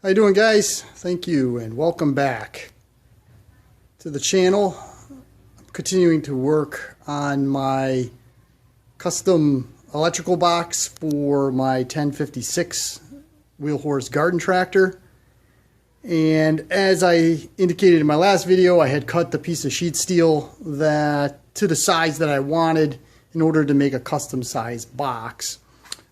How you doing, guys? Thank you and welcome back to the channel. I'm continuing to work on my custom electrical box for my 1056 wheel horse garden tractor. And as I indicated in my last video, I had cut the piece of sheet steel that to the size that I wanted in order to make a custom size box.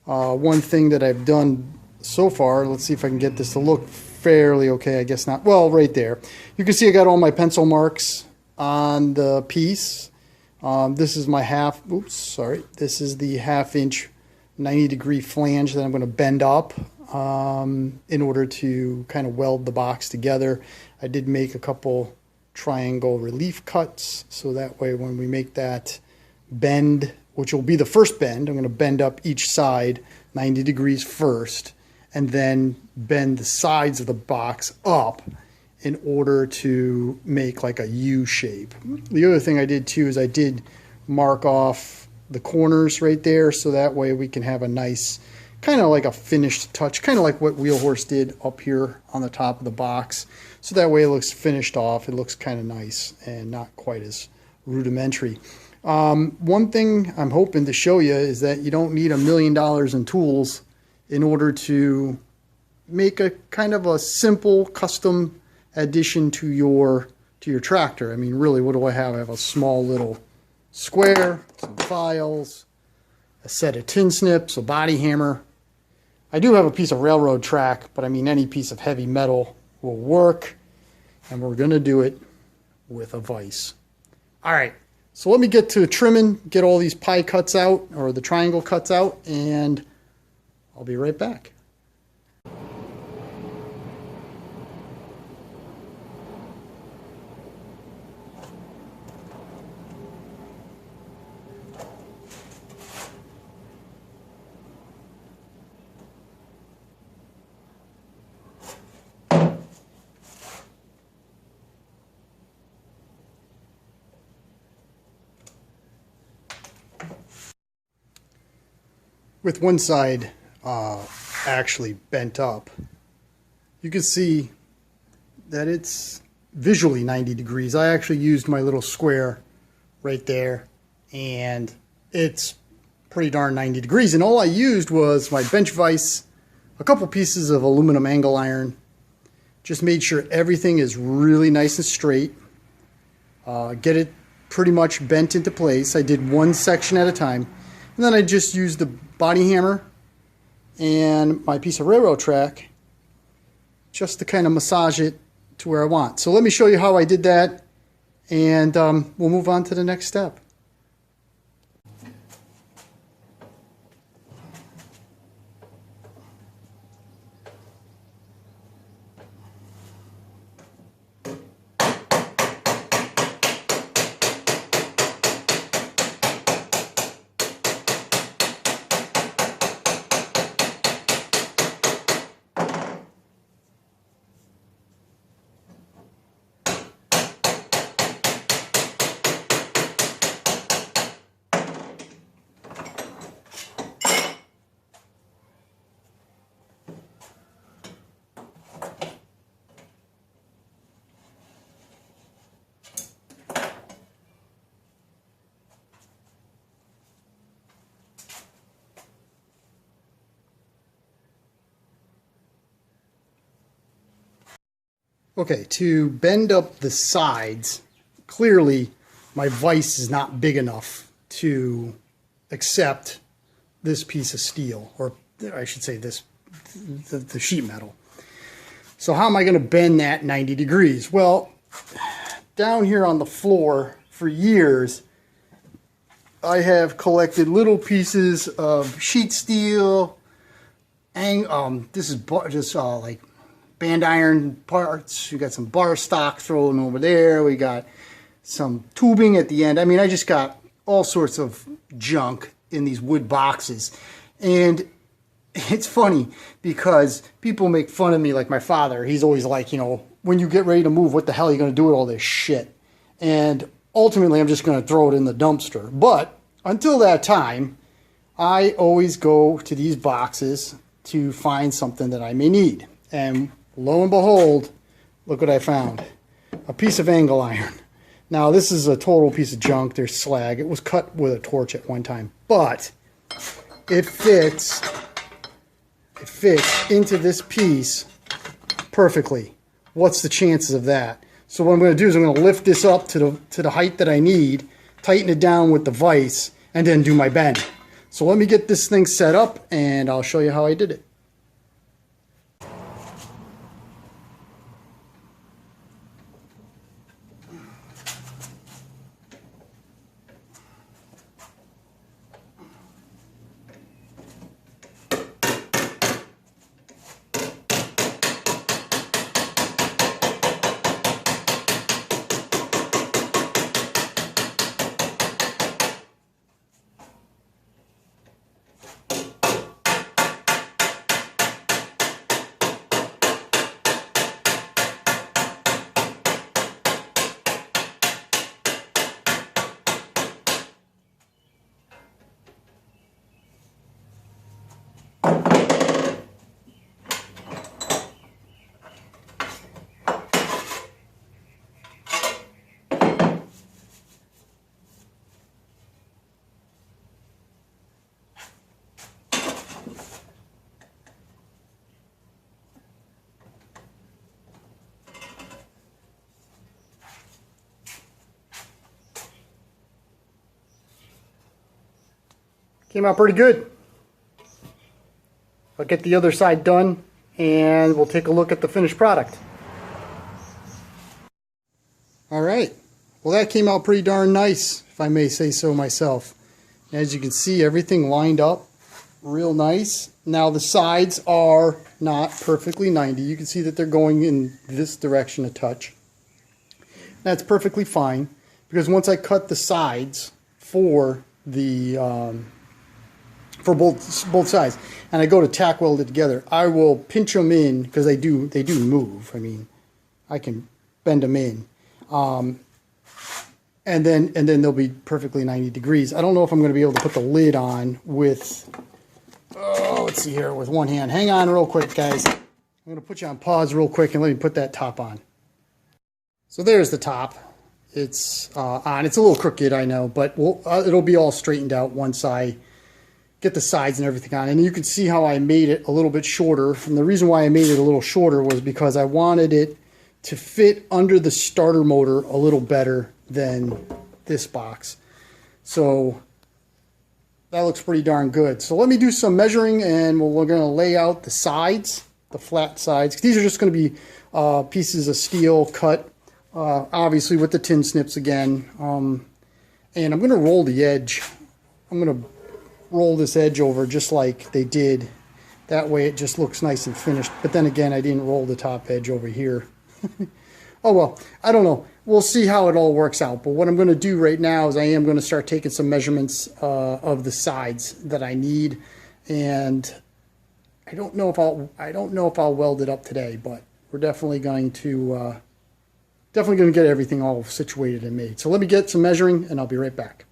One thing that I've done so far, let's see if I can get this to look fairly okay. I guess not. Well, right there. You can see I got all my pencil marks on the piece. This is my this is the 1/2 inch 90-degree flange that I'm going to bend up in order to kind of weld the box together. I did make a couple triangle relief cuts, so that way when we make that bend, which will be the first bend, I'm going to bend up each side 90 degrees first, and then bend the sides of the box up in order to make like a U shape. The other thing I did too is I did mark off the corners right there, so that way we can have a nice kind of like a finished touch, kind of like what Wheel Horse did up here on the top of the box. So that way it looks finished off. It looks kind of nice and not quite as rudimentary. One thing I'm hoping to show you is that you don't need $1 million in tools in order to make a kind of a simple custom addition to your tractor. I mean, really, what do I have? I have a small little square, some files, a set of tin snips, a body hammer. I do have a piece of railroad track, but I mean, any piece of heavy metal will work, and we're going to do it with a vise. All right, so let me get to trimming, get all these pie cuts out, or the triangle cuts out, and I'll be right back. With one side actually bent up, you can see that it's visually 90 degrees. I actually used my little square right there, and it's pretty darn 90 degrees. And all I used was my bench vise, a couple pieces of aluminum angle iron, just made sure everything is really nice and straight. Get it pretty much bent into place. I did one section at a time. And then I just used the body hammer and my piece of railroad track just to kind of massage it to where I want. So let me show you how I did that, and we'll move on to the next step. Okay, to bend up the sides, clearly my vise is not big enough to accept this piece of steel, or I should say the sheet metal. So how am I going to bend that 90 degrees? Well, down here on the floor for years, I have collected little pieces of sheet steel, and this is just like band iron parts. We got some bar stock thrown over there. We got some tubing at the end. I mean, I just got all sorts of junk in these wood boxes. And it's funny because people make fun of me, like my father. He's always like, you know, when you get ready to move, what the hell are you going to do with all this shit? And ultimately, I'm just going to throw it in the dumpster. But until that time, I always go to these boxes to find something that I may need. And lo and behold, look what I found. A piece of angle iron. Now this is a total piece of junk. There's slag. It was cut with a torch at one time, but it fits into this piece perfectly. What's the chances of that? So what I'm going to do is I'm going to lift this up to the height that I need, tighten it down with the vise, and then do my bend. So let me get this thing set up and I'll show you how I did it. Came out pretty good. I'll get the other side done and we'll take a look at the finished product. Alright, well that came out pretty darn nice, if I may say so myself. As you can see, everything lined up real nice. Now the sides are not perfectly 90. You can see that they're going in this direction a touch. That's perfectly fine, because once I cut the sides for the for both sides, and I go to tack weld it together, I will pinch them in, because they do move. I mean, I can bend them in, and then they'll be perfectly 90 degrees. I don't know if I'm going to be able to put the lid on with, let's see here, with one hand. Hang on real quick, guys. I'm going to put you on pause real quick and let me put that top on. So there's the top. It's on. It's a little crooked, I know, but it'll be all straightened out once I get the sides and everything on. And you can see how I made it a little bit shorter. And the reason why I made it a little shorter was because I wanted it to fit under the starter motor a little better than this box. So that looks pretty darn good. So let me do some measuring, and we're going to lay out the sides, the flat sides. These are just going to be pieces of steel cut, obviously with the tin snips again. And I'm going to roll the edge. I'm going to roll this edge over just like they did. That way it just looks nice and finished. But then again, I didn't roll the top edge over here. Oh well, I don't know. We'll see how it all works out. But what I'm going to do right now is I am going to start taking some measurements of the sides that I need, and I don't know if I'll weld it up today, but we're definitely going to get everything all situated and made. So let me get some measuring, and I'll be right back.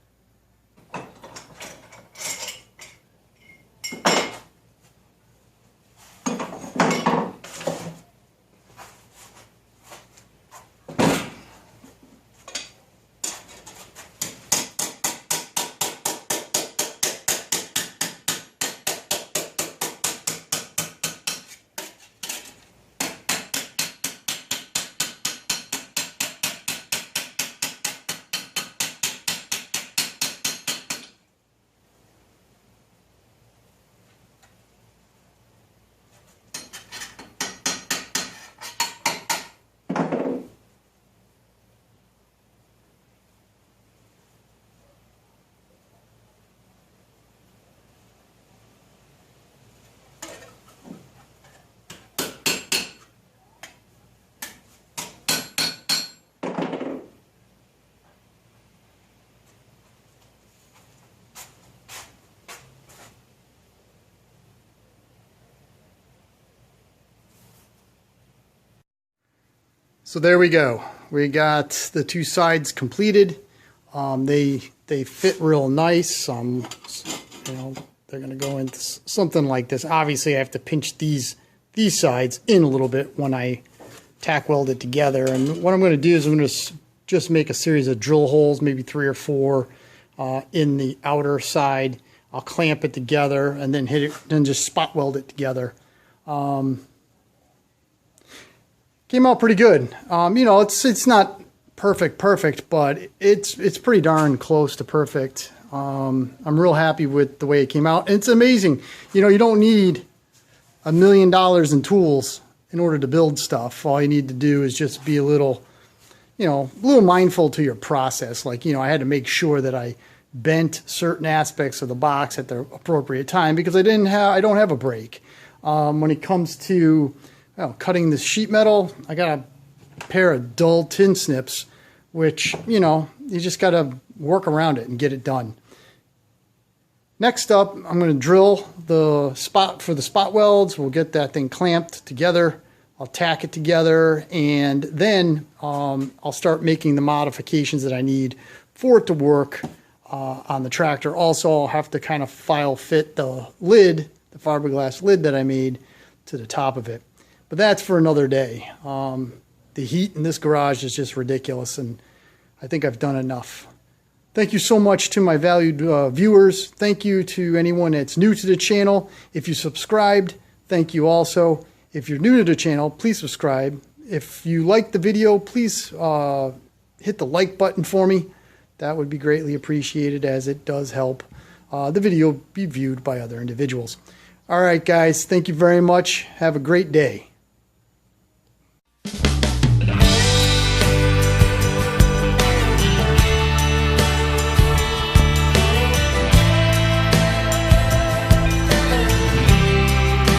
So there we go. We got the two sides completed. They fit real nice. You know, they're going to go into something like this. Obviously, I have to pinch these these sides in a little bit when I tack weld it together. And what I'm going to do is I'm going to just make a series of drill holes, maybe 3 or 4 in the outer side. I'll clamp it together and then hit it, then just spot weld it together. Came out pretty good. You know, it's not perfect, but it's pretty darn close to perfect. I'm real happy with the way it came out. And it's amazing. You know, you don't need $1 million in tools in order to build stuff. All you need to do is just be a little, you know, a little mindful to your process. Like, you know, I had to make sure that I bent certain aspects of the box at the appropriate time because I don't have a brake. When it comes to cutting the sheet metal, I got a pair of dull tin snips, which, you know, you just got to work around it and get it done. Next up, I'm going to drill the spot for the spot welds. We'll get that thing clamped together. I'll tack it together, and then I'll start making the modifications that I need for it to work on the tractor. Also, I'll have to kind of file fit the lid, the fiberglass lid that I made, to the top of it. But that's for another day. The heat in this garage is just ridiculous, and I think I've done enough. Thank you so much to my valued viewers. Thank you to anyone that's new to the channel. If you subscribed, thank you also. If you're new to the channel, please subscribe. If you liked the video, please hit the like button for me. That would be greatly appreciated, as it does help the video be viewed by other individuals. All right, guys, thank you very much. Have a great day.